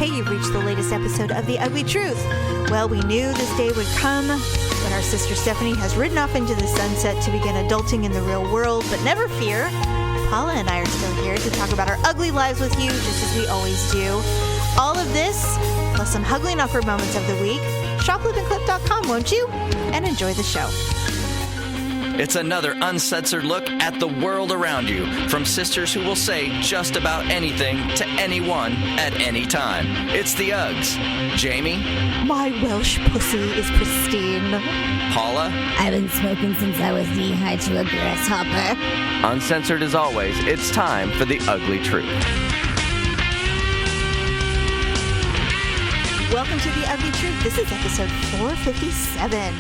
Hey, you've reached the latest episode of The Ugly Truth. Well, we knew this day would come when our sister Stephanie has ridden off into the sunset to begin adulting in the real world, but never fear. Paula and I are still here to talk about our ugly lives with you, just as we always do. All of this, plus some H-Uglee and Awkward Moments of the week. Shop lipandclip.com, won't you? And enjoy the show. It's another uncensored look at the world around you, from sisters who will say just about anything to anyone at any time. It's the Uggs. Jamie? My Welsh pussy is pristine. Paula? I've been smoking since I was knee-high to a grasshopper. Uncensored as always, it's time for the Ugly Truth. Welcome to The Ugly Truth. This is episode 457.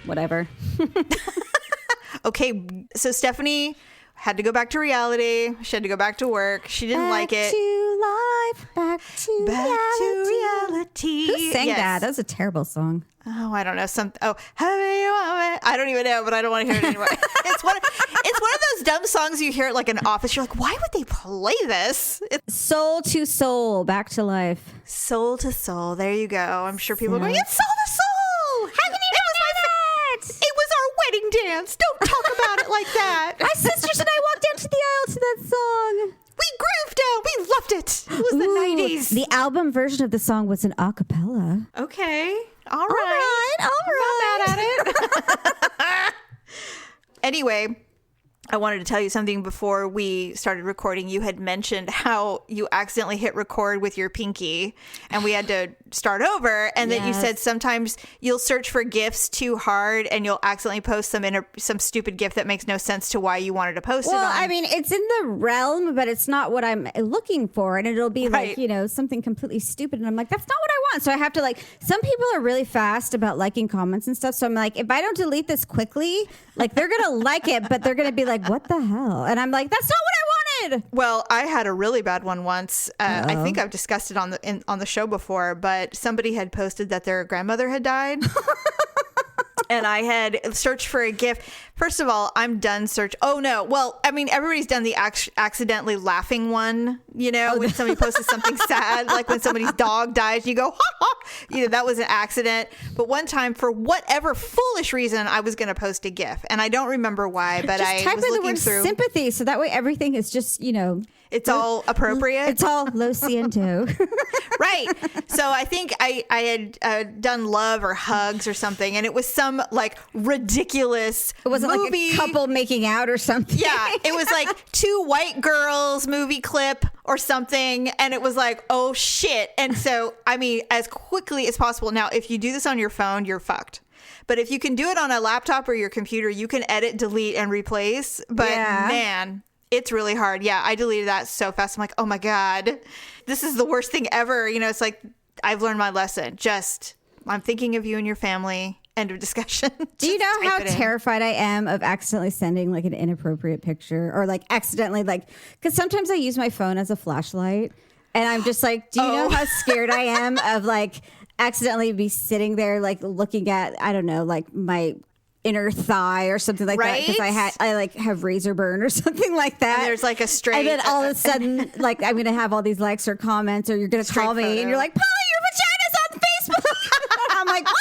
Whatever. Okay, so Stephanie had to go back to reality. She had to go back to work. She didn't like it. Back to reality. Who sang Yes. that? That was a terrible song. Oh, I don't know. I don't even know, but I don't want to hear it anyway. It's one of those dumb songs you hear at like an office. You're like, why would they play this? It's Soul to soul, back to life. soul to soul. There you go. I'm sure people are going, it's soul to soul. How can you know that? It was our wedding dance. Don't talk about it like that. My sisters and I walked down to the aisle to that song. We grooved out. We loved it. It was the 90s. The album version of the song was an a cappella. Okay. All right. All right. I'm not mad at it. Anyway, I wanted to tell you something before we started recording. You had mentioned how you accidentally hit record with your pinky and we had to start over. And then you said sometimes you'll search for GIFs too hard and you'll accidentally post them in some stupid GIF that makes no sense to why you wanted to post it on. Well, I mean, it's in the realm, but it's not what I'm looking for. And it'll be Right. like, something completely stupid. And I'm like, that's not what I want. So I have to some people are really fast about liking comments and stuff. So I'm like, if I don't delete this quickly, they're going to like it, but they're going to be like, what the hell? And I'm like, that's not what I wanted. Well, I had a really bad one once. I think I've discussed it on the show before, but somebody had posted that their grandmother had died. And I had searched for a GIF. First of all, I'm done search. Oh, no. Well, I mean, everybody's done the accidentally laughing one, when somebody posted something sad, like when somebody's dog dies, and you go, ha, ha. That was an accident. But one time, for whatever foolish reason, I was going to post a GIF. And I don't remember why, but Just I type was in the looking word through. sympathy. So that way everything is just, It's all appropriate. it's all lo siento. Right. So I think I had done love or hugs or something, and it was some ridiculous It wasn't movie. like a couple making out or something. Yeah, it was like two white girls movie clip or something, and it was like, oh shit. And so, I mean, as quickly as possible. Now, if you do this on your phone, you're fucked. But if you can do it on a laptop or your computer, you can edit, delete, and replace. But man, it's really hard. Yeah, I deleted that so fast. I'm like, oh my God, this is the worst thing ever. It's like, I've learned my lesson. I'm thinking of you and your family. End of discussion. Do you know how terrified I am of accidentally sending an inappropriate picture or accidentally because sometimes I use my phone as a flashlight and I'm just like, do you know how scared I am of accidentally be sitting there looking at, I don't know, my inner thigh or something like that because I have razor burn or something like that. And there's a straight. And then all of a sudden, I'm going to have all these likes or comments or you're going to call me photo. and you're like, Paula, your vagina's on Facebook. I'm like, what?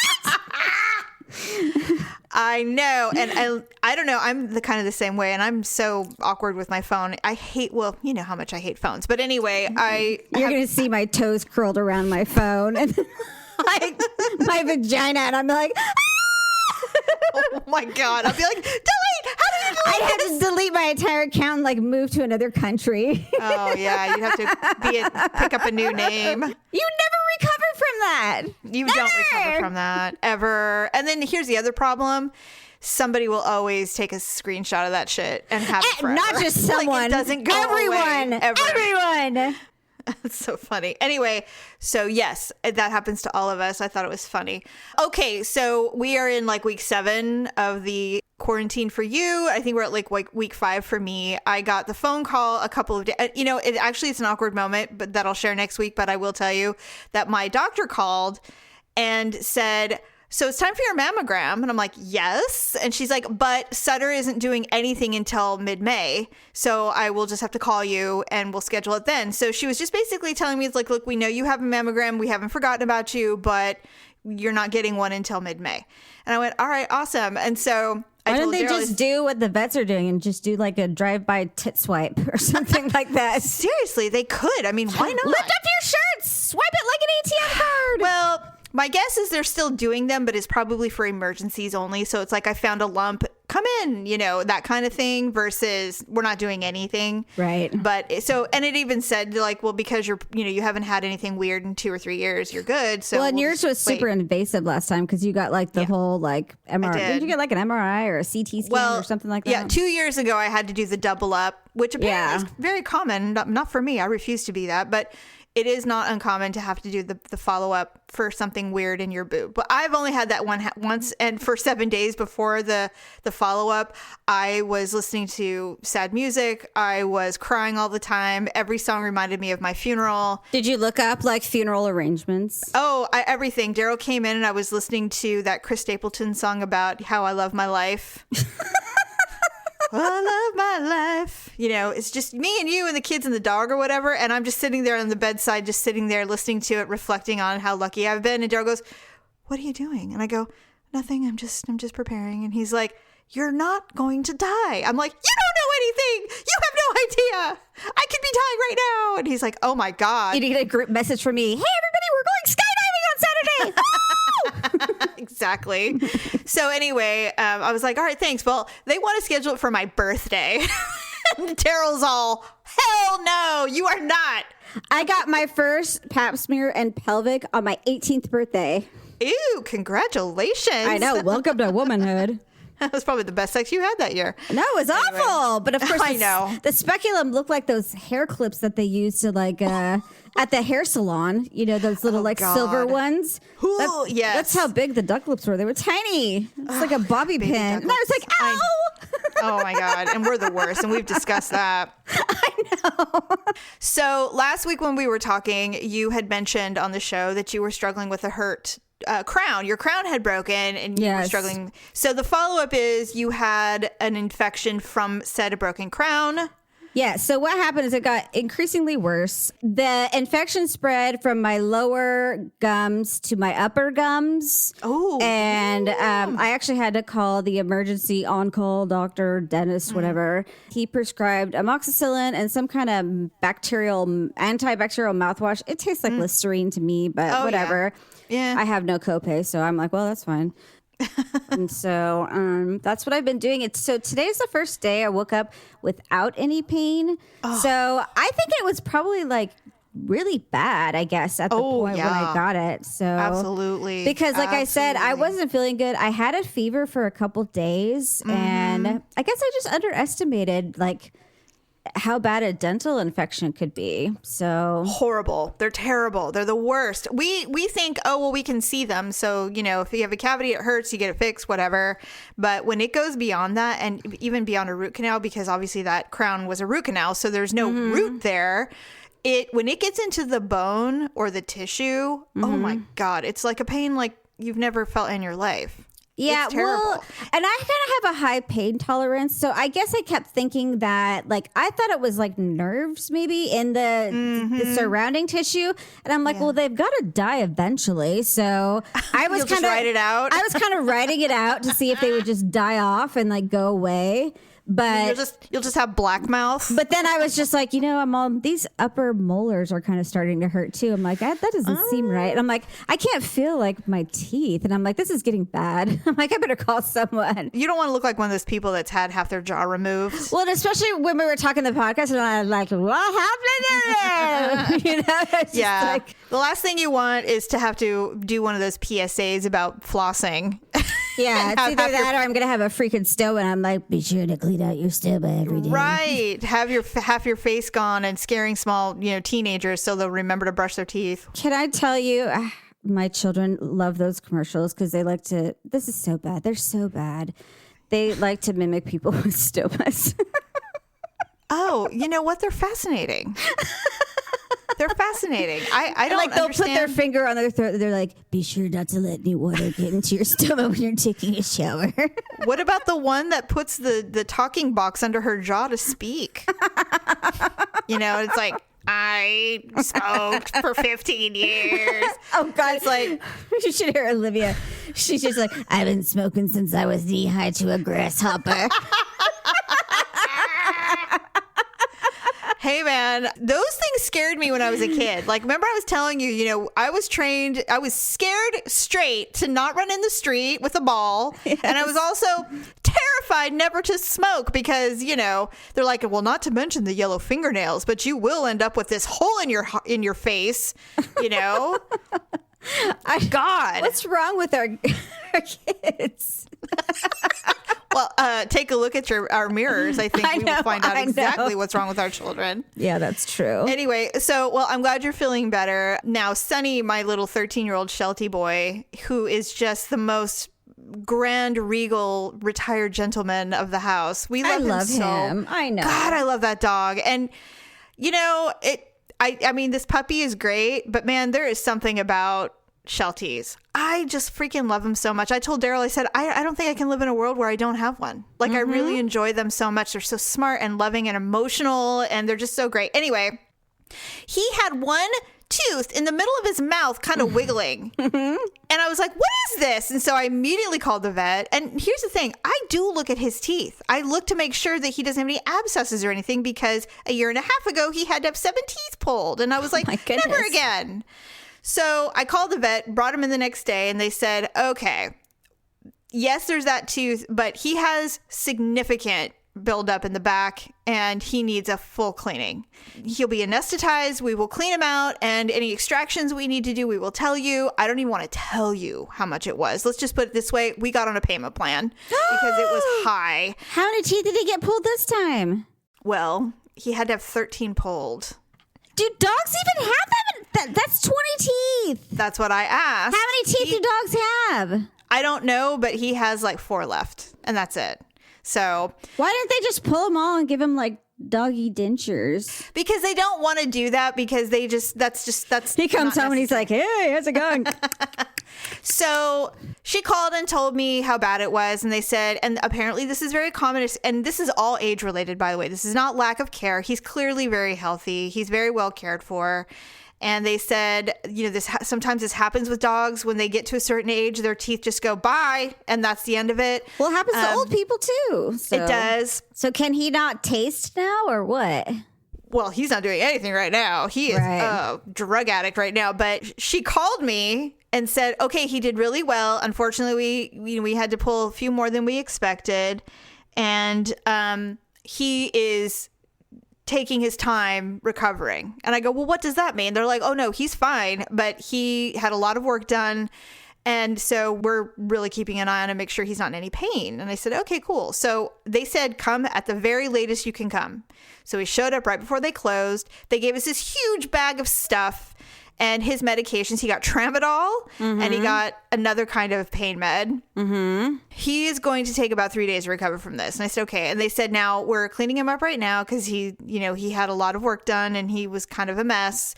I know. And I don't know. I'm the same way. And I'm so awkward with my phone. You know how much I hate phones. But anyway, You're going to see my toes curled around my phone and my vagina. And I'm like, oh my God. I'll be like, delete. How do you delete I had to delete my entire account and move to another country. Oh, yeah. You'd have to pick up a new name. You never recover from that. You don't recover from that ever. And then here's the other problem. Somebody will always take a screenshot of that shit and have it forever. Not just someone. It doesn't go Everyone. away ever. Everyone. It's so funny. Anyway, so yes, that happens to all of us. I thought it was funny. Okay, so we are in week 7 of the quarantine for you. I think we're at week 5 for me. I got the phone call a couple of days. It's an awkward moment, but that I'll share next week. But I will tell you that my doctor called and said, so it's time for your mammogram. And I'm like, yes. And she's like, but Sutter isn't doing anything until mid-May. So I will just have to call you and we'll schedule it then. So she was just basically telling me, it's like, look, we know you have a mammogram. We haven't forgotten about you, but you're not getting one until mid-May. And I went, all right, awesome. And so why don't they just do what the vets are doing and just do like a drive-by tit swipe or something like that? Seriously, they could. I mean, why not? Lift up your shirts, swipe it like an ATM card. Well, my guess is they're still doing them, but it's probably for emergencies only. So it's like, I found a lump, come in, that kind of thing, versus we're not doing anything. Right. But so, and it even said like, well, because you haven't had anything weird in 2 or 3 years, you're good. So and yours was super invasive last time because you got like the whole like MRI. Did you get like an MRI or a CT scan or something like that? Yeah, 2 years ago I had to do the double up, which apparently is very common. Not for me. I refuse to be that, but it is not uncommon to have to do the follow-up for something weird in your boob. But I've only had that once, and for 7 days before the follow-up, I was listening to sad music. I was crying all the time. Every song reminded me of my funeral. Did you look up like funeral arrangements? Oh, everything. Daryl came in and I was listening to that Chris Stapleton song about how I love my life. I love my life. It's just me and you and the kids and the dog or whatever. And I'm just sitting there on the bedside, just sitting there listening to it, reflecting on how lucky I've been. And Daryl goes, what are you doing? And I go, nothing. I'm just preparing. And he's like, you're not going to die. I'm like, you don't know anything. You have no idea. I could be dying right now. And he's like, oh my God. You need a group message from me. Hey, everybody, we're going skydiving on Saturday. Exactly. So anyway, I was like, all right, thanks. Well, they want to schedule it for my birthday. And Daryl's all, hell no, you are not. I got my first pap smear and pelvic on my 18th birthday. Ew, congratulations. I know. Welcome to womanhood. That was probably the best sex you had that year. No, it was awful. But of course, I know. The speculum looked like those hair clips that they used to like at the hair salon. Those little silver ones. Yes. That's how big the duck lips were. They were tiny. It's like a bobby pin. And I was like, ow. Oh my God. And we're the worst. And we've discussed that. I know. So last week when we were talking, you had mentioned on the show that you were struggling with a hurt crown. Your crown had broken and you were struggling. So the follow-up is you had an infection from said broken crown. Yeah. So what happened is it got increasingly worse. The infection spread from my lower gums to my upper gums. Oh. And I actually had to call the emergency on-call doctor, dentist, whatever. He prescribed amoxicillin and some kind of antibacterial mouthwash. It tastes like Listerine to me, but whatever. Yeah. I have no copay, so I'm like, well, that's fine. And so that's what I've been doing. So today's the first day I woke up without any pain. Oh. So I think it was probably like really bad, I guess, at the point when I got it. So absolutely. Because like I said, I wasn't feeling good. I had a fever for a couple days and I guess I just underestimated like how bad a dental infection could be. So horrible. They're terrible. They're the worst. We think, oh, well, we can see them. So, if you have a cavity, it hurts, you get it fixed, whatever. But when it goes beyond that and even beyond a root canal, because obviously that crown was a root canal, so there's no root there. When it gets into the bone or the tissue, oh my God, it's like a pain like you've never felt in your life. Yeah, well, and I kind of have a high pain tolerance, so I guess I kept thinking that, like, I thought it was like nerves maybe in the surrounding tissue, and I'm like, well, they've got to die eventually. So I was kind of write it out. I was kind of writing it out to see if they would just die off and like go away. But you'll just have black mouth. But then I was just like, these upper molars are kind of starting to hurt too. I'm like, that doesn't seem right. And I'm like, I can't feel like my teeth. And I'm like, this is getting bad. I'm like, I better call someone. You don't want to look like one of those people that's had half their jaw removed. Well, and especially when we were talking the podcast and I was like, what happened there? Yeah. Like, the last thing you want is to have to do one of those PSAs about flossing. Yeah, it's either that or I'm going to have a freaking stoma and I'm like, be sure to clean out your stoma every day. Right. Have half your face gone and scaring small, teenagers so they'll remember to brush their teeth. Can I tell you, my children love those commercials because they like to, this is so bad. They're so bad. They like to mimic people with stomas. Oh, you know what? They're fascinating. They're fascinating. fascinating. I don't like they'll understand. put their finger on their throat. They're like, be sure not to let any water get into your stomach when you're taking a shower. What about the one that puts the talking box under her jaw to speak? It's like, I smoked for 15 years. Oh, God. It's like, you should hear Olivia. She's just like, I've been smoking since I was knee high to a grasshopper. hey, man, those things scared me when I was a kid. Like, remember I was telling you, I was scared straight to not run in the street with a ball. Yes. And I was also terrified never to smoke because, they're like, well, not to mention the yellow fingernails, but you will end up with this hole in your face, God. What's wrong with our kids? Well, take a look at our mirrors. I think we will find out exactly what's wrong with our children. Yeah, that's true. Anyway, I'm glad you're feeling better. Now, Sonny, my little 13-year-old Sheltie boy, who is just the most grand, regal, retired gentleman of the house. We love him. I know. God, I love that dog. And, I mean, this puppy is great, but man, there is something about Shelties. I just freaking love them so much. I told Daryl, I said, I don't think I can live in a world where I don't have one. Like, I really enjoy them so much. They're so smart and loving and emotional, and they're just so great. Anyway, he had one tooth in the middle of his mouth kind of wiggling. And I was like, what is this? And so I immediately called the vet. And here's the thing. I do look at his teeth. I look to make sure that he doesn't have any abscesses or anything because a year and a half ago, he had to have 7 teeth pulled. And I was like, never again. So I called the vet, brought him in the next day, and they said, okay, yes, there's that tooth, but he has significant buildup in the back and he needs a full cleaning. He'll be anesthetized. We will clean him out, and any extractions we need to do, we will tell you. I don't even want to tell you how much it was. Let's just put it this way. We got on a payment plan because it was high. How many teeth did he get pulled this time? Well, he had to have 13 pulled. Do dogs even have that? That's 20 teeth. That's what I asked. How many teeth do dogs have? I don't know, but he has like 4 left, and that's it. So why didn't they just pull them all and give him like doggy dentures? Because they don't want to do that because that's he comes home and he's like, hey, how's it going? So she called and told me how bad it was, and they said, and apparently this is very common, and this is all age related, by the way. This is not lack of care. He's clearly very healthy. He's very well cared for. And they said, sometimes this happens with dogs. When they get to a certain age, their teeth just go bye, and that's the end of it. Well, it happens to old people too. So. It does. So can he not taste now, or what? Well, he's not doing anything right now. He is a drug addict right now. But she called me and said, okay, he did really well. Unfortunately, we had to pull a few more than we expected. And he is taking his time recovering. And I go, well, what does that mean? They're like, oh, no, he's fine. But he had a lot of work done. And so we're really keeping an eye on him, make sure he's not in any pain. And I said, okay, cool. So they said, come at the very latest you can come. So he showed up right before they closed. They gave us this huge bag of stuff and his medications. He got tramadol and he got another kind of pain med. He is going to take about 3 days to recover from this. And I said, okay. And they said, now we're cleaning him up right now because he had a lot of work done and he was kind of a mess.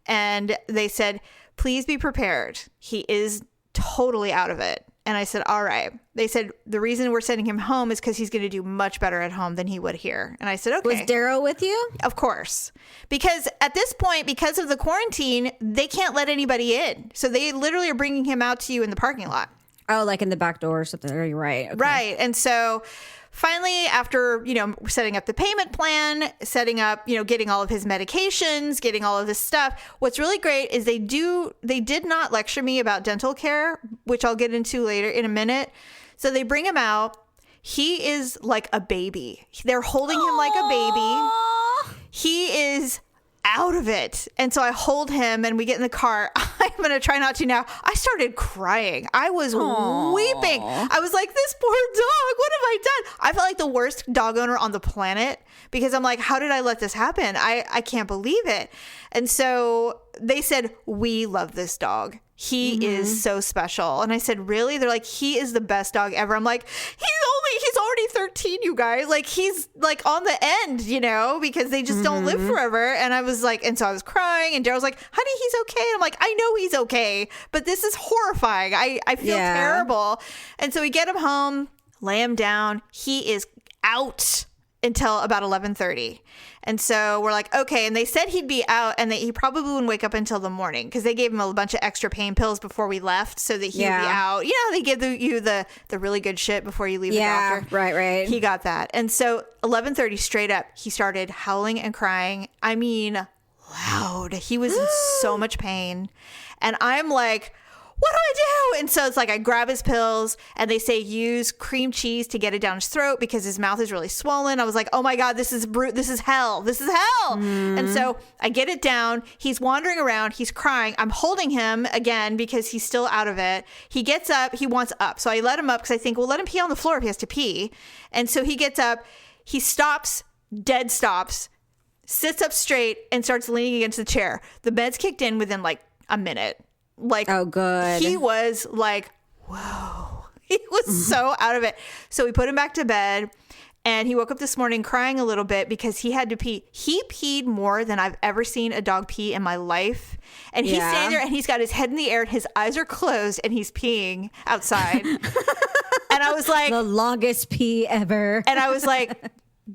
And they said, please be prepared. He is totally out of it. And I said, all right. They said, the reason we're sending him home is because he's going to do much better at home than he would here. And I said, okay. Was Daryl with you? Of course. Because at this point, because of the quarantine, they can't let anybody in. So they literally are bringing him out to you in the parking lot. Oh, like in the back door or something. You're right. Okay. Right. And so finally, after, setting up the payment plan, setting up, getting all of his medications, getting all of this stuff, what's really great is they did not lecture me about dental care, which I'll get into later in a minute. So they bring him out. He is like a baby. They're holding him like a baby. He is out of it. And so I hold him and we get in the car. I'm going to try not to now. I started crying. I was weeping. I was like, this poor dog, what have I done? I felt like the worst dog owner on the planet because I'm like, how did I let this happen? I can't believe it. And so they said, we love this dog. He is so special. And I said, really? They're like, he is the best dog ever. I'm like, he's already 13, you guys. Like, he's like on the end, you know, because they just don't live forever. And I was like, and so I was crying, and Daryl's like, honey, he's okay. And I'm like, I know he's okay, but this is horrifying. I feel terrible. And so we get him home, lay him down. He is out until about 11:30. And so we're like, okay. And they said he'd be out and that he probably wouldn't wake up until the morning, because they gave him a bunch of extra pain pills before we left so that he'd be out. You know, they give you the really good shit before you leave the doctor. Right. He got that. And so 11:30 straight up, he started howling and crying. I mean, loud. He was in so much pain. And I'm like, what do I do? And so it's like I grab his pills, and they say use cream cheese to get it down his throat because his mouth is really swollen. I was like, oh my God, this is hell. This is hell. And so I get it down. He's wandering around. He's crying. I'm holding him again because he's still out of it. He gets up. He wants up. So I let him up because I think, well, let him pee on the floor if he has to pee. And so he gets up. He stops, dead stops, sits up straight, and starts leaning against the chair. The meds kicked in within like a minute. Like, oh, good. He was like, whoa. He was so out of it. So we put him back to bed, and he woke up this morning crying a little bit because he had to pee. He peed more than I've ever seen a dog pee in my life. And he's standing there, and he's got his head in the air, and his eyes are closed, and he's peeing outside. And I was like, the longest pee ever. And I was like,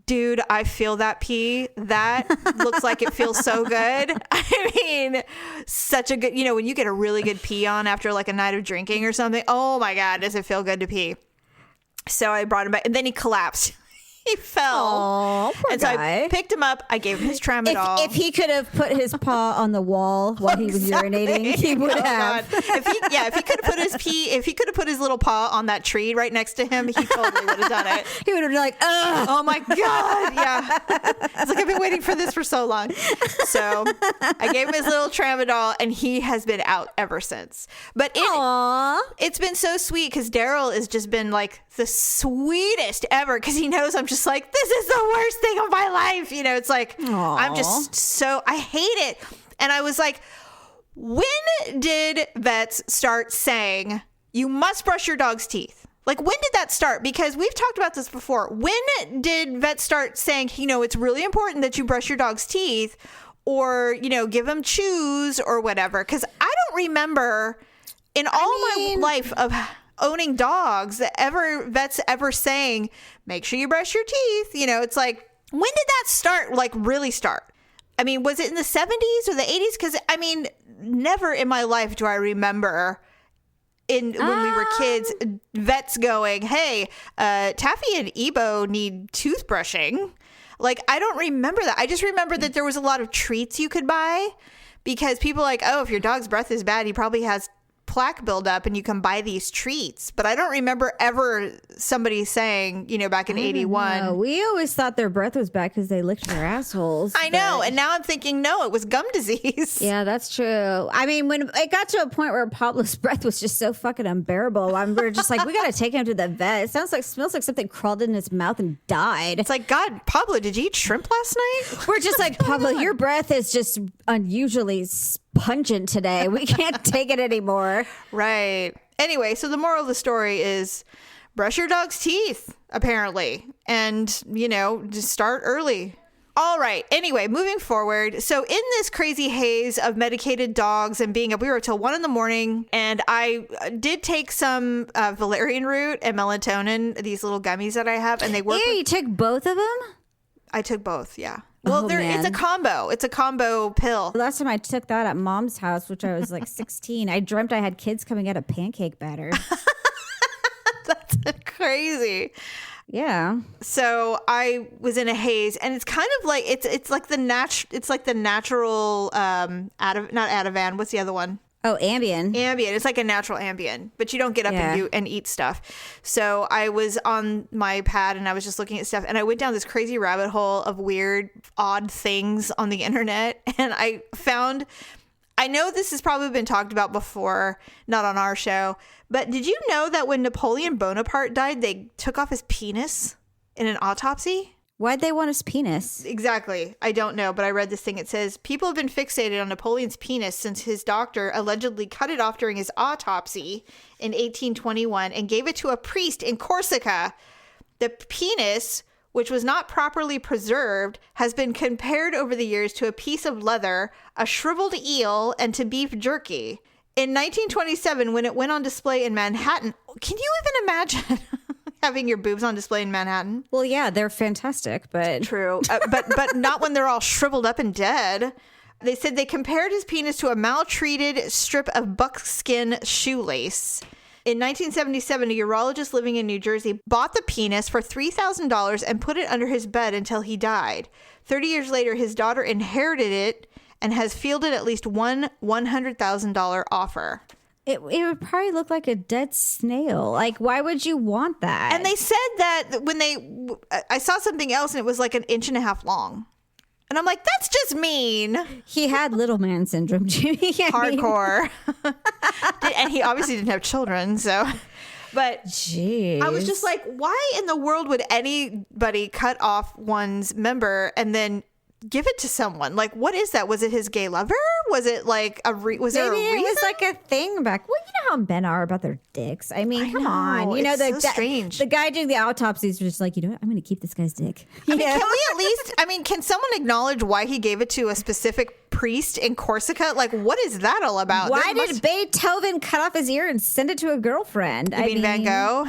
dude, I feel that pee. That looks like it feels so good. I mean, such a good, you know, when you get a really good pee on after like a night of drinking or something, oh my God, does it feel good to pee? So I brought him back, and then he collapsed. He fell. Oh, poor and so guy. I picked him up. I gave him his tramadol. If he could have put his paw on the wall while he was urinating, he would have. If he could have put his little paw on that tree right next to him, he totally would have done it. He would have been like, ugh. Oh my God. Yeah. It's like, I've been waiting for this for so long. So I gave him his little tramadol, and he has been out ever since. But it's been so sweet because Daryl has just been like the sweetest ever, because he knows I'm just like, this is the worst thing of my life. You know, it's like, I'm just so, I hate it. And I was like, when did vets start saying you must brush your dog's teeth? Like, when did that start? Because we've talked about this before. When did vets start saying, you know, it's really important that you brush your dog's teeth, or, you know, give him chews or whatever? Because I don't remember in my life of owning dogs that vets ever saying, make sure you brush your teeth. You know, it's like, when did that start? Like, really start? I mean, was it in the 70s or the 80s? Because I mean, never in my life do I remember when we were kids, vets going, hey, Taffy and Ebo need toothbrushing. Like, I don't remember that. I just remember that there was a lot of treats you could buy, because people like, oh, if your dog's breath is bad, he probably has plaque buildup and you can buy these treats. But I don't remember ever somebody saying, you know, back in 81. We always thought their breath was bad because they licked their assholes. I know. And now I'm thinking, no, it was gum disease. Yeah, that's true. I mean, when it got to a point where Pablo's breath was just so fucking unbearable, we're just like, we got to take him to the vet. It smells like something crawled in his mouth and died. It's like, God, Pablo, did you eat shrimp last night? We're just like, Pablo, your breath is just unusually pungent today. We can't take it anymore. Right. Anyway, so the moral of the story is brush your dog's teeth, apparently. And, you know, just start early. All right. Anyway, moving forward. So in this crazy haze of medicated dogs and being up, we were till 1 a.m, and I did take some valerian root and melatonin, these little gummies that I have, and they work. Yeah, you took both of them? I took both, yeah. Well, it's a combo. It's a combo pill. Last time I took that at Mom's house, which I was like 16, I dreamt I had kids coming out of pancake batter. That's crazy. Yeah. So I was in a haze, and it's kind of like it's like the natural not Ativan. What's the other one? Oh, Ambien. Ambien. It's like a natural Ambien, but you don't get up and eat stuff. So I was on my pad, and I was just looking at stuff, and I went down this crazy rabbit hole of weird, odd things on the internet. And I know this has probably been talked about before, not on our show, but did you know that when Napoleon Bonaparte died, they took off his penis in an autopsy? Why'd they want his penis? Exactly. I don't know, but I read this thing. It says, people have been fixated on Napoleon's penis since his doctor allegedly cut it off during his autopsy in 1821 and gave it to a priest in Corsica. The penis, which was not properly preserved, has been compared over the years to a piece of leather, a shriveled eel, and to beef jerky. In 1927, when it went on display in Manhattan, can you even imagine having your boobs on display in Manhattan? Well, yeah, they're fantastic, but true. But not when they're all shriveled up and dead. They said they compared his penis to a maltreated strip of buckskin shoelace. In 1977, a urologist living in New Jersey bought the penis for $3,000 and put it under his bed until he died. 30 years later, his daughter inherited it and has fielded at least one $100,000 offer. it would probably look like a dead snail. Like, why would you want that? And they said that when I saw something else and it was like an inch and a half long. And I'm like, that's just mean. He had little man syndrome, Jimmy. Hardcore. And he obviously didn't have children, so. But jeez. I was just like, why in the world would anybody cut off one's member and then give it to someone? Like, what is that? Was it his gay lover? Was it like was there a reason? Maybe it was like a thing back. Well, you know how men are about their dicks. I mean, come on. You know, it's so strange. The guy doing the autopsies was just like, you know what? I'm going to keep this guy's dick. Can we at least? I mean, can someone acknowledge why he gave it to a specific priest in Corsica? Like, what is that all about? Why did Beethoven cut off his ear and send it to a girlfriend? You mean Van Gogh?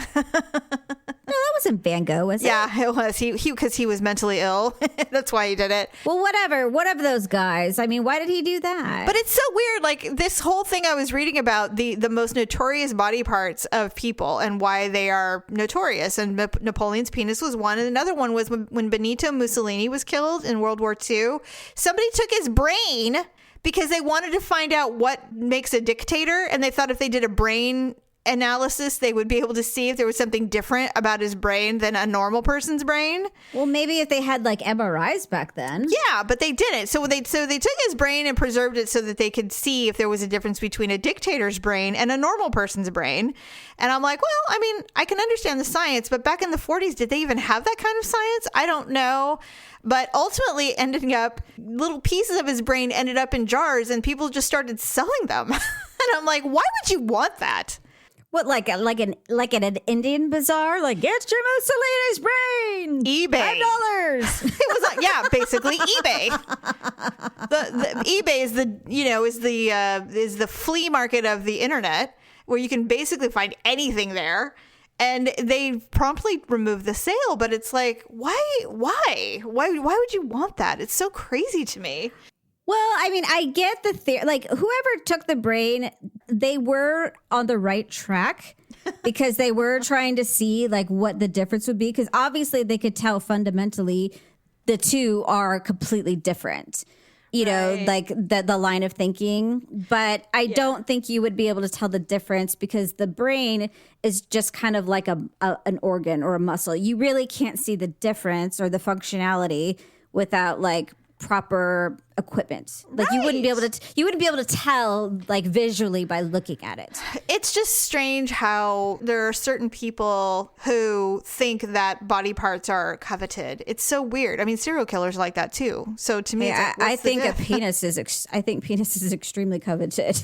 No, that wasn't Van Gogh, was it? Yeah, it was. He because he was mentally ill. That's why he did it. Well, whatever. What of those guys? I mean, why did he do that? But it's so weird. Like, this whole thing I was reading about the most notorious body parts of people and why they are notorious. And Napoleon's penis was one. And another one was when Benito Mussolini was killed in World War II. Somebody took his brain because they wanted to find out what makes a dictator. And they thought if they did a brain analysis, they would be able to see if there was something different about his brain than a normal person's brain. Well, maybe if they had like MRIs back then. Yeah, but they didn't. So they took his brain and preserved it so that they could see if there was a difference between a dictator's brain and a normal person's brain. And I'm like, well, I mean, I can understand the science, but back in the 40s, did they even have that kind of science? I don't know. But ultimately ending up, little pieces of his brain ended up in jars and people just started selling them. And I'm like, why would you want that? What, like an Indian bazaar? Like, get your Mussolini's brain. eBay. $5. It was yeah, basically eBay. The eBay is the flea market of the internet, where you can basically find anything there. And they promptly removed the sale, but it's like, why would you want that? It's so crazy to me. Well, I mean, I get the theory. Like, whoever took the brain, they were on the right track because they were trying to see like what the difference would be. Because obviously they could tell fundamentally the two are completely different. You know, like the line of thinking. But I don't think you would be able to tell the difference because the brain is just kind of like an organ or a muscle. You really can't see the difference or the functionality without like proper equipment. Like you wouldn't be able to tell like visually by looking at it. It's just strange how there are certain people who think that body parts are coveted. It's so weird. I mean, serial killers are like that too. So to me, I think penis is extremely coveted.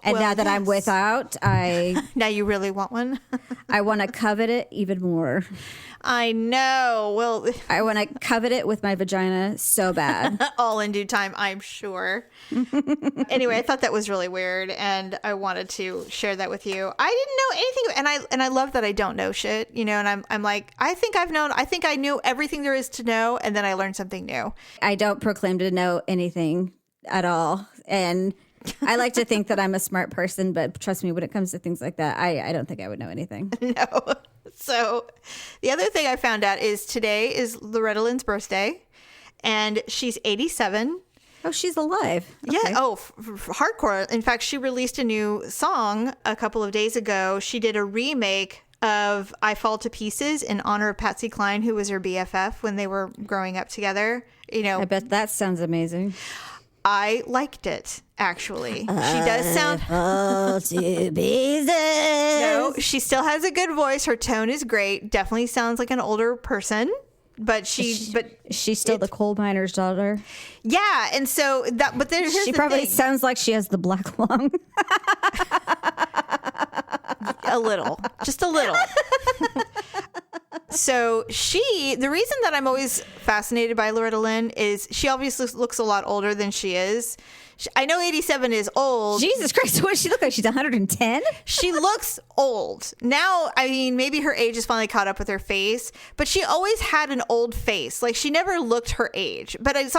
And now that I'm without, now you really want one? I want to covet it even more. I know. Well, I want to covet it with my vagina so bad. All in due time, I'm sure. Anyway, I thought that was really weird, and I wanted to share that with you. I didn't know anything, and I love that I don't know shit, you know. And I'm like, I think I knew everything there is to know, and then I learned something new. I don't proclaim to know anything at all, and I like to think that I'm a smart person, but trust me, when it comes to things like that, I don't think I would know anything. No. So the other thing I found out is today is Loretta Lynn's birthday, and she's 87. Oh, she's alive. Okay. Yeah. Oh, hardcore. In fact, she released a new song a couple of days ago. She did a remake of I Fall to Pieces in honor of Patsy Cline, who was her BFF when they were growing up together. You know, I bet that sounds amazing. I liked it, actually. She does sound... Fall to pieces. No, she still has a good voice. Her tone is great. Definitely sounds like an older person. but she's still the coal miner's daughter. Yeah, and so that, but here's she the probably thing. sounds like she has the black lung. A little, just a little. So the reason that I'm always fascinated by Loretta Lynn is she obviously looks a lot older than she is. I know 87 is old. Jesus Christ, what does she look like? She's 110? She looks old. Now, I mean, maybe her age is finally caught up with her face, but she always had an old face. Like, she never looked her age. But it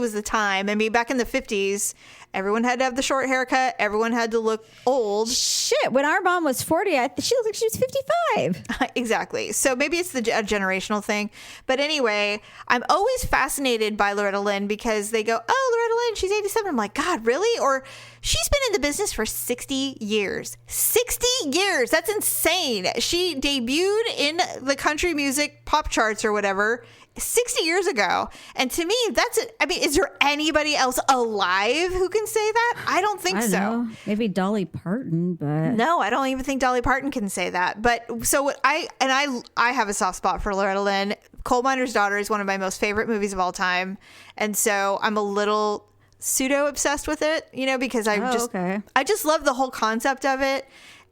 was the time. I mean, back in the 50s, everyone had to have the short haircut. Everyone had to look old. Shit, when our mom was 40, she looked like she was 55. Exactly. So maybe it's a generational thing. But anyway, I'm always fascinated by Loretta Lynn because they go, oh, Loretta Lynn, she's 87. I'm like, God, really? Or she's been in the business for 60 years. 60 years. That's insane. She debuted in the country music pop charts or whatever 60 years ago. And to me, that's it. I mean, is there anybody else alive who can say that? I don't think so. Know. Maybe Dolly Parton, but no, I don't even think Dolly Parton can say that. But so I have a soft spot for Loretta Lynn. Coal Miner's Daughter is one of my most favorite movies of all time. And so I'm a little pseudo obsessed with it, because I just love the whole concept of it.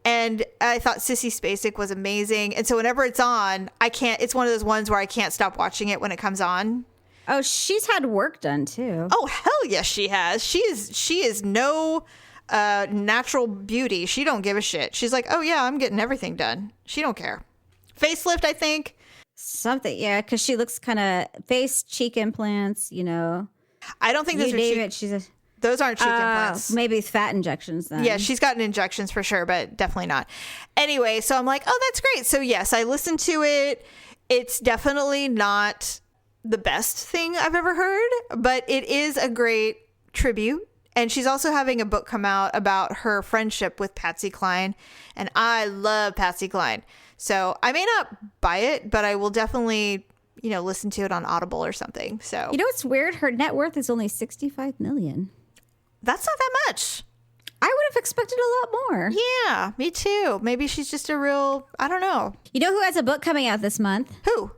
And I thought Sissy Spacek was amazing. And so whenever it's on, it's one of those ones where I can't stop watching it when it comes on. Oh, she's had work done too. Oh, hell yes, she has. She is no natural beauty. She don't give a shit. She's like, oh yeah, I'm getting everything done. She don't care. Facelift, I think. Something, yeah, because she looks kind of face, cheek implants, I don't think those are cheek. Those aren't cheek implants. Maybe fat injections then. Yeah, she's gotten injections for sure, but definitely not. Anyway, so I'm like, oh, that's great. So yes, I listened to it. It's definitely not the best thing I've ever heard, but it is a great tribute. And she's also having a book come out about her friendship with Patsy Cline. And I love Patsy Cline. So I may not buy it, but I will definitely listen to it on Audible or something. So it's weird. Her net worth is only $65 million. That's not that much. I would have expected a lot more. Yeah, me too. Maybe she's just a real, I don't know. You know who has a book coming out this month? Who?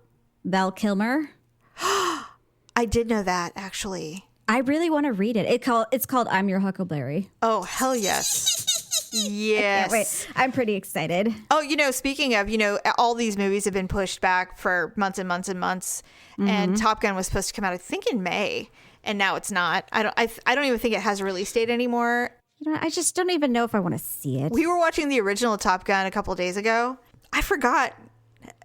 Val Kilmer. I did know that, actually. I really want to read it. It's called I'm Your Huckleberry. Oh, hell yes. Yes. Wait, I'm pretty excited. Oh, speaking of, all these movies have been pushed back for months and months and months. Mm-hmm. And Top Gun was supposed to come out, I think, in May. And now it's not. I don't even think it has a release date anymore. I just don't even know if I want to see it. We were watching the original Top Gun a couple of days ago. I forgot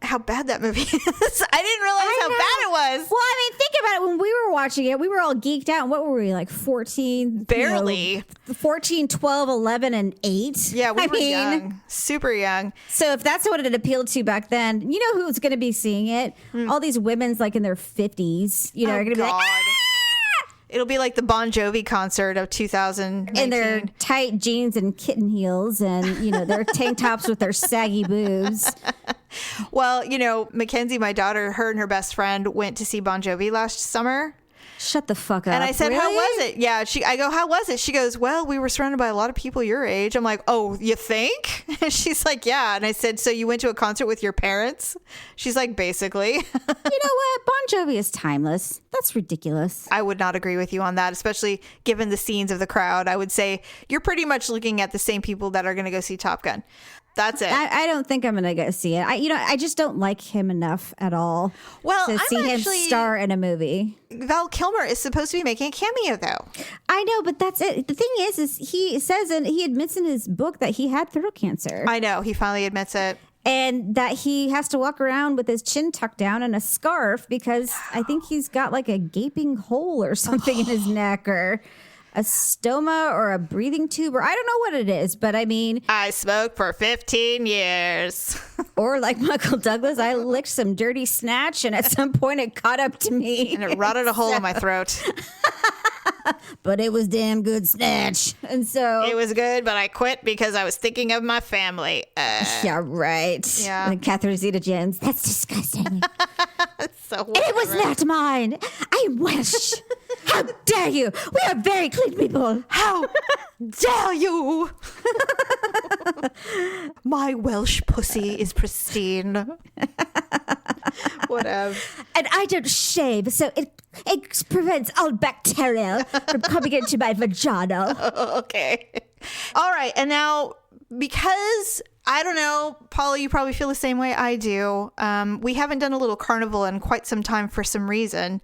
how bad that movie is. I didn't realize how bad it was. Well, I mean, think about it. When we were watching it, we were all geeked out. And what were we, like 14? Barely. 14, 12, 11, and 8? Yeah, we were young. Super young. So if that's what it appealed to back then, you know who's going to be seeing it? All these women's like in their 50s, are going to be like, ah! It'll be like the Bon Jovi concert of 2019. In their tight jeans and kitten heels and, their tank tops with their saggy boobs. Well, Mackenzie, my daughter, her and her best friend went to see Bon Jovi last summer. Shut the fuck up. And I said, really? How was it? Yeah. I go, how was it? She goes, well, we were surrounded by a lot of people your age. I'm like, oh, you think? And she's like, yeah. And I said, so you went to a concert with your parents? She's like, basically. You know what? Bon Jovi is timeless. That's ridiculous. I would not agree with you on that, especially given the scenes of the crowd. I would say you're pretty much looking at the same people that are going to go see Top Gun. That's it. I don't think I'm going to go see it. I just don't like him enough at all. Well, to see him star in a movie. Val Kilmer is supposed to be making a cameo, though. I know, but that's it. The thing is he says, and he admits in his book that he had throat cancer. I know. He finally admits it. And that he has to walk around with his chin tucked down and a scarf because I think he's got like a gaping hole or something in his neck or a stoma or a breathing tube, or I don't know what it is, but I mean, I smoked for 15 years. Or like Michael Douglas, I licked some dirty snatch and at some point it caught up to me. And it rotted a hole in my throat. But it was damn good snatch. And so it was good, but I quit because I was thinking of my family. Yeah, right. Yeah. And Catherine Zeta-Jones, that's disgusting. So and it was not mine. I'm Welsh. How dare you? We are very clean people. How dare you? My Welsh pussy is pristine. Whatever. And I don't shave, so it prevents all bacteria from coming into my vagina. Okay. All right. And now, because I don't know, Paula, you probably feel the same way I do. We haven't done a little carnival in quite some time for some reason.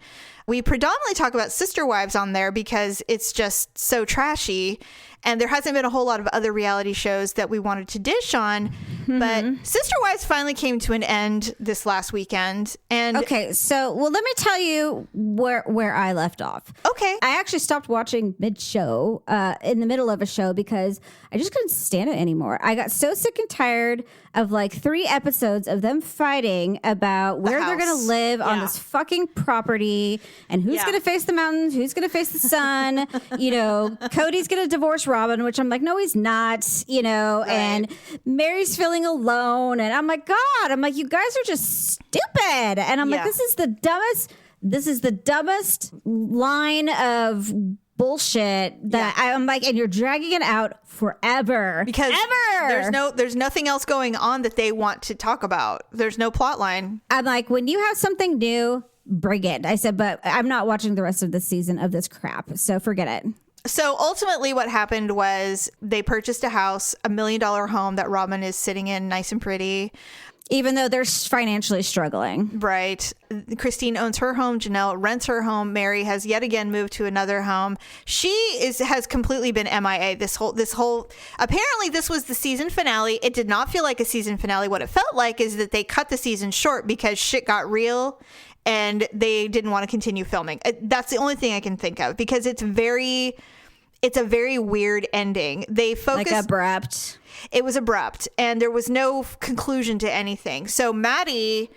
We predominantly talk about Sister Wives on there because it's just so trashy. And there hasn't been a whole lot of other reality shows that we wanted to dish on. But Sister Wives finally came to an end this last weekend. And okay, so let me tell you where I left off. Okay. I actually stopped watching mid-show, in the middle of a show, because I just couldn't stand it anymore. I got so sick and tired of like 3 episodes of them fighting about where they're going to live on this fucking property and who's going to face the mountains, who's going to face the sun. Cody's going to divorce Robin, which I'm like, no, he's not, right. And Mary's feeling alone. And I'm like, God, you guys are just stupid. And I'm like, this is the dumbest line of bullshit that I'm like, and you're dragging it out forever because there's nothing else going on that they want to talk about. There's no plot line. I'm like, when you have something new, bring it. I said, but I'm not watching the rest of the season of this crap, so forget it. So ultimately what happened was they purchased a house, $1 million home that Robin is sitting in, nice and pretty. Even though they're financially struggling. Right. Christine owns her home. Janelle rents her home. Mary has yet again moved to another home. She has completely been MIA this whole apparently this was the season finale. It did not feel like a season finale. What it felt like is that they cut the season short because shit got real and they didn't want to continue filming. That's the only thing I can think of because it's a very weird ending. They focused like abrupt. It was abrupt, and there was no conclusion to anything. So Maddie,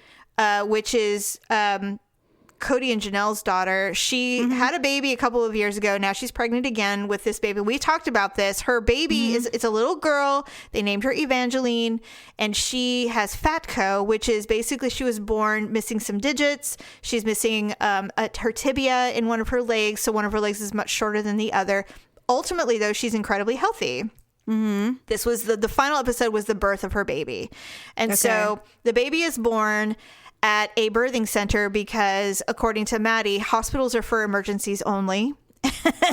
which is Cody and Janelle's daughter, she had a baby a couple of years ago. Now she's pregnant again with this baby. We talked about this. Her baby it's a little girl. They named her Evangeline, and she has FATCO, which is basically she was born missing some digits. She's missing her tibia in one of her legs, so one of her legs is much shorter than the other. Ultimately, though, she's incredibly healthy. This was the final episode was the birth of her baby. And so the baby is born at a birthing center because, according to Maddie, hospitals are for emergencies only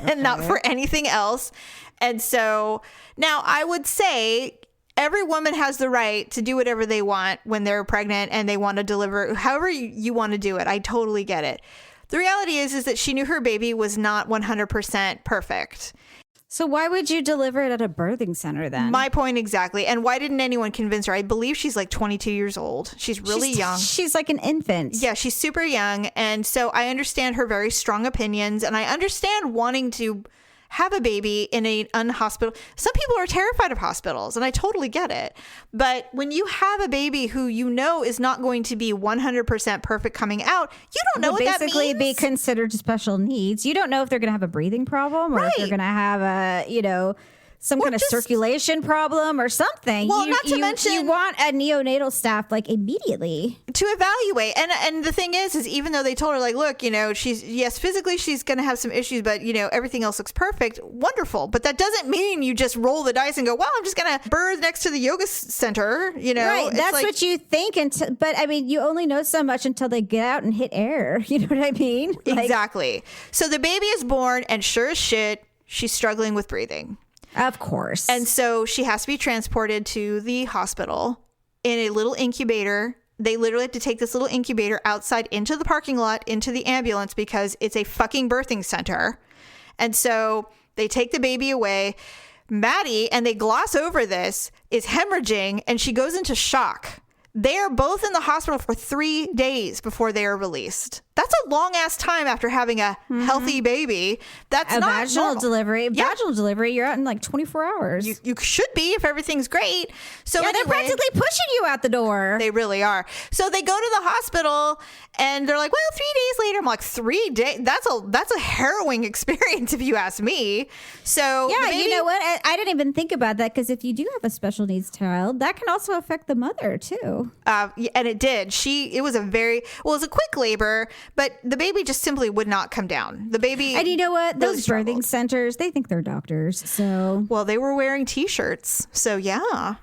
and not for anything else. And so now I would say every woman has the right to do whatever they want when they're pregnant and they want to deliver however you want to do it. I totally get it. The reality is that she knew her baby was not 100% perfect. So why would you deliver it at a birthing center then? My point exactly. And why didn't anyone convince her? I believe she's like 22 years old. She's really young. She's like an infant. Yeah, she's super young. And so I understand her very strong opinions. And I understand wanting to have a baby in an unhospital. Some people are terrified of hospitals, and I totally get it. But when you have a baby who you know is not going to be 100% perfect coming out, you don't know what that means. Basically be considered special needs. You don't know if they're going to have a breathing problem or if they're going to have a, some kind of circulation problem or something. Well, not to mention, you want a neonatal staff like immediately to evaluate. And the thing is even though they told her like, look, physically she's going to have some issues, but everything else looks perfect. Wonderful. But that doesn't mean you just roll the dice and go, well, I'm just going to birth next to the yoga center. Right. That's like, what you think. But I mean, you only know so much until they get out and hit air. You know what I mean? Exactly. So the baby is born and sure as shit, she's struggling with breathing. Of course. And so she has to be transported to the hospital in a little incubator. They literally have to take this little incubator outside into the parking lot, into the ambulance, because it's a fucking birthing center. And so they take the baby away. Maddie, and they gloss over this, is hemorrhaging, and she goes into shock. They are both in the hospital for 3 days before they are released. That's a long ass time after having a healthy baby. That's a not vaginal normal. delivery. Yeah. Vaginal delivery, you're out in like 24 hours. You should be if everything's great. So anyway, they're practically pushing you out the door. They really are. So they go to the hospital and they're like, well, 3 days later. I'm like, 3 days? That's a harrowing experience if you ask me. So yeah, you know what? I didn't even think about that because if you do have a special needs child, that can also affect the mother too. And it did. It was a quick labor, but the baby just simply would not come down. The baby. And you know what? Those birthing centers, they think they're doctors. So. Well, they were wearing T-shirts. So yeah.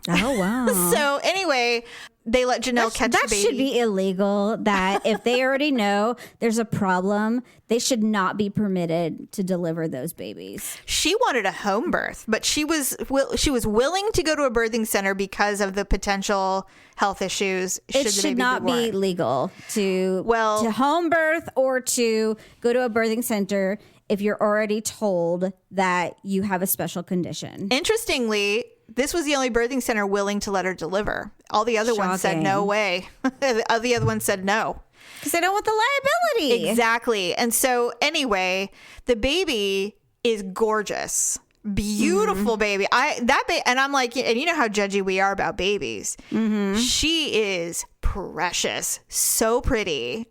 Oh, wow. So anyway, they let Janelle catch the baby. That should be illegal. That if they already know there's a problem, they should not be permitted to deliver those babies. She wanted a home birth, but she was willing to go to a birthing center because of the potential health issues. It should not be legal to home birth or to go to a birthing center if you're already told that you have a special condition. Interestingly, this was the only birthing center willing to let her deliver. All the other ones said no way. The other ones said no. Because they don't want the liability. Exactly. And so anyway, the baby is gorgeous. Beautiful baby. And I'm like, and you know how judgy we are about babies. She is precious. So pretty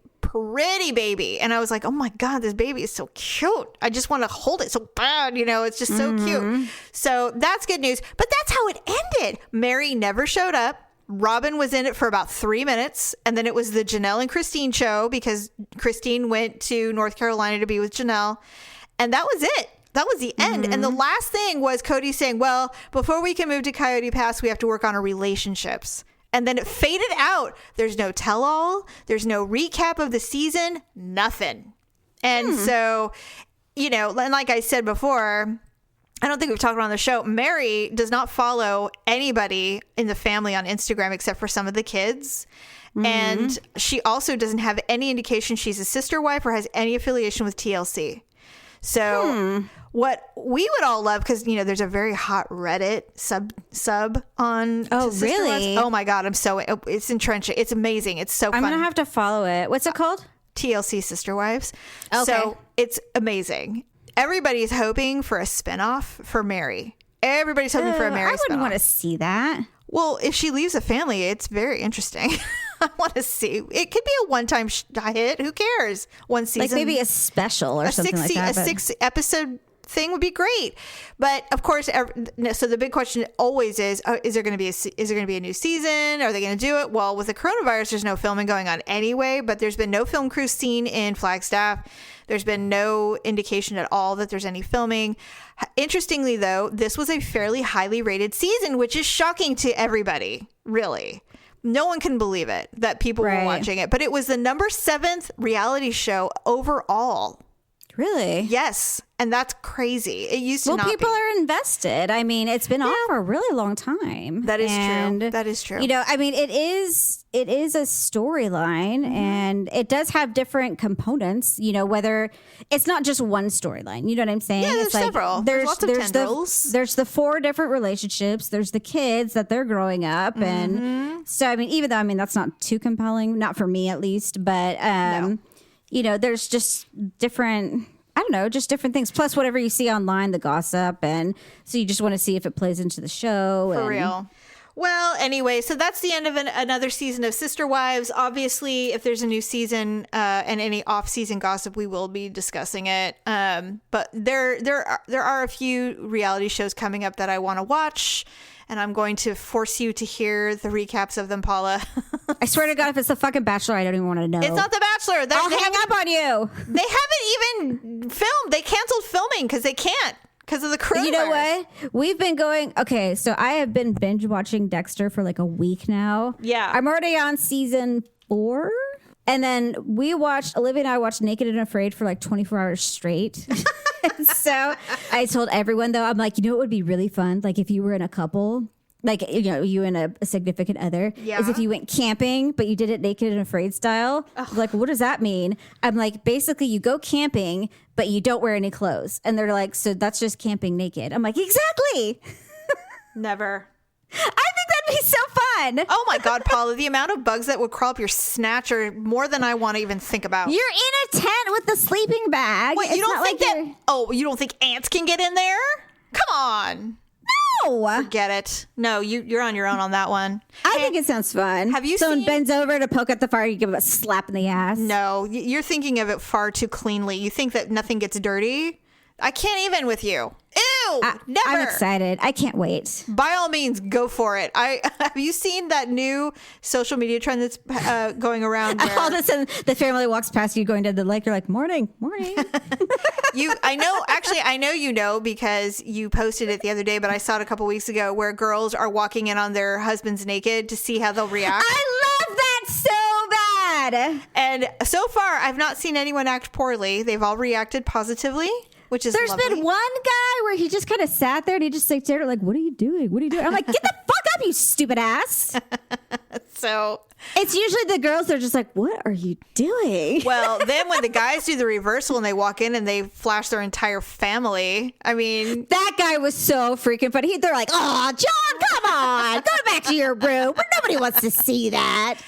baby. And I was like, oh my God, this baby is so cute. I just want to hold it so bad. It's just so cute. So that's good news. But that's how it ended. Mary never showed up. Robin was in it for about 3 minutes. And then it was the Janelle and Christine show because Christine went to North Carolina to be with Janelle. And that was it. That was the end. And the last thing was Cody saying, well, before we can move to Coyote Pass, we have to work on our relationships. And then it faded out. There's no tell-all. There's no recap of the season. Nothing. And so, and like I said before, I don't think we've talked about on the show, Mary does not follow anybody in the family on Instagram except for some of the kids. And she also doesn't have any indication she's a sister wife or has any affiliation with TLC. So what we would all love, because there's a very hot Reddit sub on Sister Wives. Oh my God, it's entrenching. It's amazing. It's so fun. I'm gonna have to follow it. What's it called? TLC Sister Wives. Okay. So it's amazing. Everybody's hoping for a spinoff for Mary. Everybody's hoping for a Mary spinoff. I wouldn't want to see that. Well, if she leaves a family, it's very interesting. I want to see. It could be a one-time hit. Who cares? One season. Like maybe a special or something like that. A 6-episode thing would be great. But of course, so the big question always is there going to be a new season? Are they going to do it? Well, with the coronavirus, there's no filming going on anyway, but there's been no film crew seen in Flagstaff. There's been no indication at all that there's any filming. Interestingly, though, this was a fairly highly rated season, which is shocking to everybody, really. No one can believe it that people were watching it, but it was the number 7th reality show overall. Really? Yes. And that's crazy. It used to not be. Well, people are invested. I mean, it's been on for a really long time. That is true. That is true. I mean, it is a storyline and it does have different components, whether it's not just one storyline. You know what I'm saying? Yeah, there's several. There's lots of tendrils. There's the 4 different relationships. There's the kids that they're growing up. And so, I mean, even though, that's not too compelling, not for me at least, but, there's just different, just different things. Plus whatever you see online, the gossip. And so you just want to see if it plays into the show. For real. Well, anyway, so that's the end of another season of Sister Wives. Obviously, if there's a new season and any off-season gossip, we will be discussing it. But there are a few reality shows coming up that I want to watch. And I'm going to force you to hear the recaps of them, Paula. I swear to God, if it's the fucking Bachelor, I don't even want to know. It's not the Bachelor. I'll hang up on you. They haven't even filmed. They canceled filming because they can't because of the coronavirus. You know what? We've been going. Okay, so I have been binge watching Dexter for like a week now. Yeah. I'm already on season 4. And then Olivia and I watched Naked and Afraid for like 24 hours straight. So I told everyone, though, I'm like, what would be really fun? Like if you were in a couple, like, you and a significant other, is if you went camping, but you did it Naked and Afraid style. Like, what does that mean? I'm like, basically you go camping, but you don't wear any clothes. And they're like, so that's just camping naked. I'm like, exactly. Never. I think that'd be so fun. Oh my God, Paula, the amount of bugs that would crawl up your snatch are more than I want to even think about. You're in a tent with the sleeping bag. Wait, you don't think ants can get in there? Come on. No. Forget it. No, you're on your own on that one. I think it sounds fun. Have you Someone bends over to poke at the fire, you give it a slap in the ass. No, you're thinking of it far too cleanly. You think that nothing gets dirty. I can't even with you. Ew. Never. I'm excited. I can't wait. By all means, go for it. Have you seen that new social media trend that's going around? All of a sudden, the family walks past you going to the lake. You're like, morning. I know you know because you posted it the other day, but I saw it a couple weeks ago where girls are walking in on their husbands naked to see how they'll react. I love that so bad. And so far, I've not seen anyone act poorly. They've all reacted positively, which is There's lovely. been one guy where he just kind of sat there and he just like stared at like, what are you doing? What are you doing? I'm like, get the fuck up, you stupid ass. So it's usually the girls that are just like, what are you doing? well, then when the guys do the reversal and they walk in and they flash their entire family, I mean, that guy was so freaking funny. They're like, oh, John, come on. Go back to your room. Nobody wants to see that.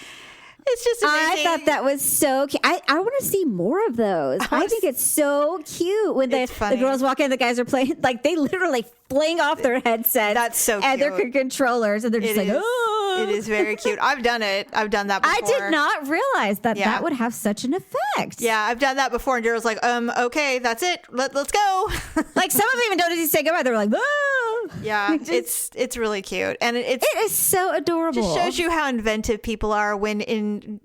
it's just amazing. I thought that was so cute. I want to see more of those. I think it's so cute when the girls walk in, the guys are playing, like they literally fling off their headsets. That's so cute. And their controllers, and they're just oh. It is very cute. I've done it. I've done that before. I did not realize that would have such an effect. Yeah, I've done that before. And Daryl's like, okay, that's it. Let's go. Like some of them even don't even say goodbye. They're like, oh. Yeah, it's really cute. And it is so adorable. Just shows you how inventive people are when in,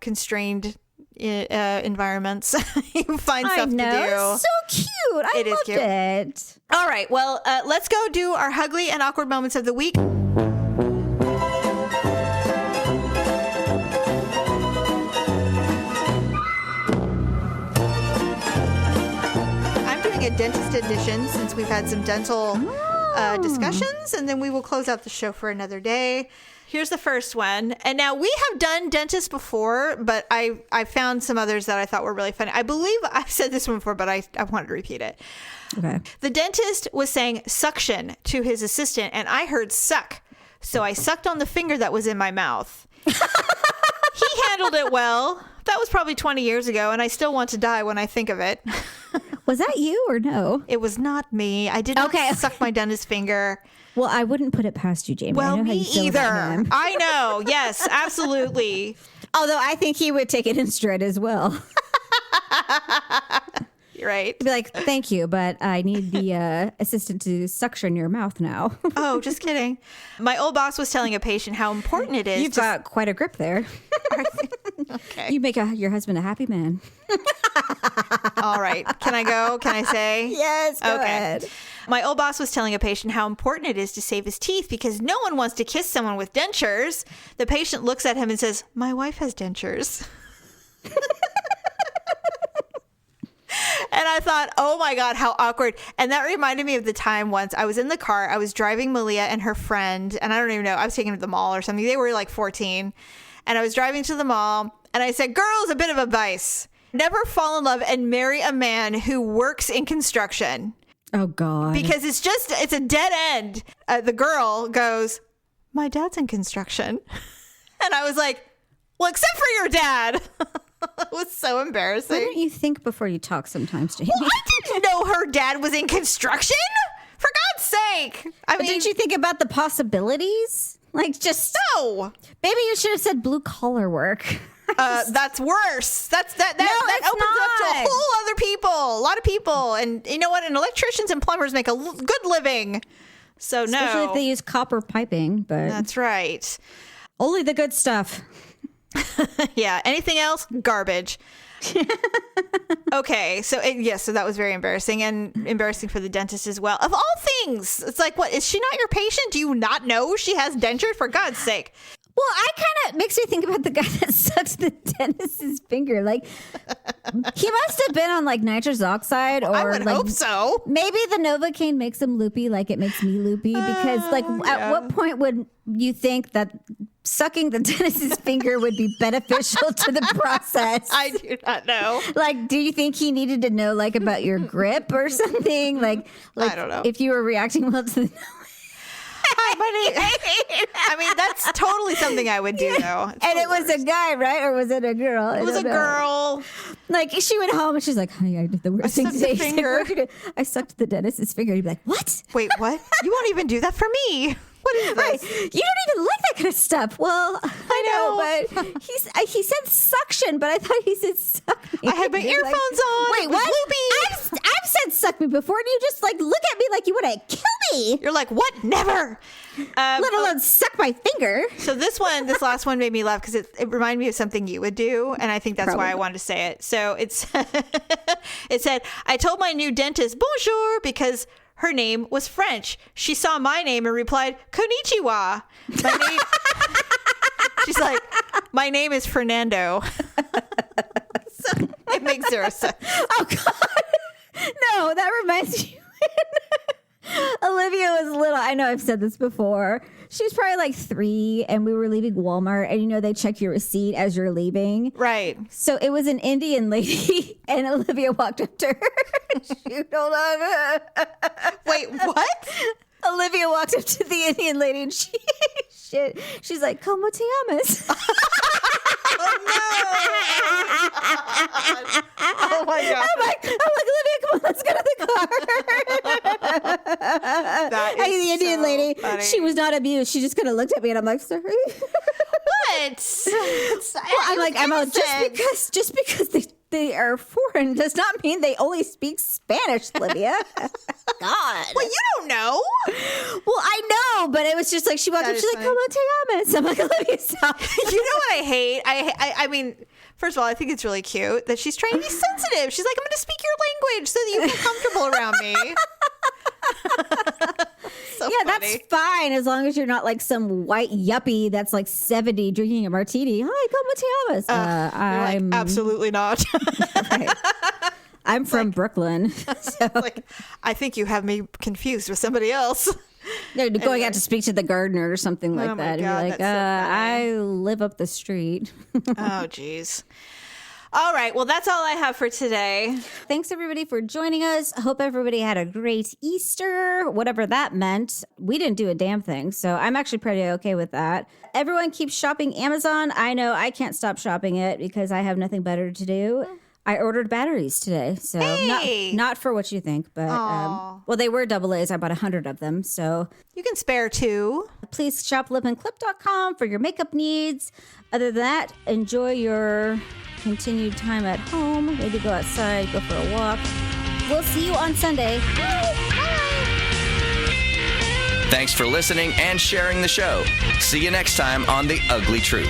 constrained environments. You find stuff to do. It's so cute. I loved it. All right. Well, let's go do our H-Ugly and Awkward Moments of the week. A dentist edition since we've had some dental discussions, and then we will close out the show for another day. Here's the first one. And now we have done dentists before, but I found some others that I thought were really funny. I believe I've said this one before, but I wanted to repeat it. Okay. The dentist was saying suction to his assistant, and I heard suck. So I sucked on the finger that was in my mouth. He handled it well. That was probably 20 years ago, and I still want to die when I think of it. Was that you or no? It was not me. I did not suck my dentist's finger. Well, I wouldn't put it past you, Jamie. Well, I know me how you feel either. about him. I know. Yes, absolutely. Although I think he would take it in stride as well. You're right. He'd be like, thank you, but I need the assistant to suction your mouth now. Oh, just kidding. My old boss was telling a patient how important it is. You've got quite a grip there. Okay. You make your husband a happy man. All right. Can I go? Can I say? Yes, go ahead. My old boss was telling a patient how important it is to save his teeth because no one wants to kiss someone with dentures. The patient looks at him and says, my wife has dentures. And I thought, oh my God, how awkward. And that reminded me of the time once I was in the car. I was driving Malia and her friend, and I don't even know, I was taking them to the mall or something. They were like 14. And I was driving to the mall, and I said, girls, a bit of advice. Never fall in love and marry a man who works in construction. Oh, God. Because it's a dead end. The girl goes, my dad's in construction. And I was like, well, except for your dad. It was so embarrassing. Why don't you think before you talk sometimes, Jamie? Well, I didn't know her dad was in construction. For God's sake. I mean, didn't you think about the possibilities? Like, just no. Maybe you should have said blue collar work. That's worse. That opens up to a whole other people, a lot of people. And you know what? And electricians and plumbers make a good living. So Especially if they use copper piping. But that's right. Only the good stuff. Yeah. Anything else? Garbage. Okay. So so that was very embarrassing, and embarrassing for the dentist as well. Of all things, it's like, what? Is she not your patient? Do you not know she has dentures? For God's sake. Well, I kind of makes me think about the guy that sucks the dentist's finger. Like, he must have been on like nitrous oxide, or I would hope so. Maybe the Novocaine makes him loopy, like it makes me loopy. Because, at what point would you think that sucking the dentist's finger would be beneficial to the process? I do not know. Like, do you think he needed to know like about your grip or something? Like I don't know if you were reacting well to the. I mean, that's totally something I would do, though. And it was a guy, right? Or was it a girl? It was a girl. Like, she went home and she's like, honey, I did the worst thing today. I sucked the dentist's finger. You'd be like, what? Wait, what? You won't even do that for me. What is this? Right. You don't even like that kind of stuff. Well, I know, but he said suction, but I thought he said suck me. I had my earphones on. Wait, what? I've said suck me before, and you just like look at me like you want to kill me. You're like, what? Never. Let alone suck my finger. So this last one made me laugh because it reminded me of something you would do, and I think that's why I wanted to say it. So it said, I told my new dentist bonjour because her name was French. She saw my name and replied, konnichiwa. She's like, my name is Fernando. So it makes zero sense. Oh, God. No, that reminds me. Olivia was little. I know I've said this before. She was probably like 3, and we were leaving Walmart, and they check your receipt as you're leaving. Right. So it was an Indian lady, and Olivia walked up to her. She told her. Wait, what? Olivia walked up to the Indian lady, and she's like, "Como te llamas?" Oh my God. I'm like, Olivia, come on, let's go to the car. That The is Indian so lady, funny. she was not amused. She just kind of looked at me, and I'm like, sorry. What? I'm like, Emma, just because they are foreign does not mean they only speak Spanish, Olivia. God. Well, you don't know. Well, I know, but it was just like she walked up, she's like, "Como te llamas?" I'm like, Olivia, stop. You know what I hate? I mean, first of all, I think it's really cute that she's trying to be sensitive. She's like, I'm going to speak your language so that you feel comfortable around me. So Yeah, funny. that's fine as long as you're not like some white yuppie that's like 70 drinking a martini. Hi, como te llamas? You're like, absolutely not. Right. I'm from Brooklyn. So Like, I think you have me confused with somebody else. they're going out to speak to the gardener or something like Oh my that. God, And be like, that's so funny. I live up the street. Oh, geez. All right. Well, that's all I have for today. Thanks everybody for joining us. I hope everybody had a great Easter, whatever that meant. We didn't do a damn thing, so I'm actually pretty okay with that. Everyone keeps shopping Amazon. I know I can't stop shopping it because I have nothing better to do. I ordered batteries today, so Hey! not for what you think, but well, they were AA's. I bought 100 of them, so You can spare 2. please shop lipandclip.com for your makeup needs. Other than that, enjoy your continued time at home. Maybe go outside, go for a walk. We'll see you on Sunday. Bye. Thanks for listening and sharing the show. See you next time on The Ugly Truth.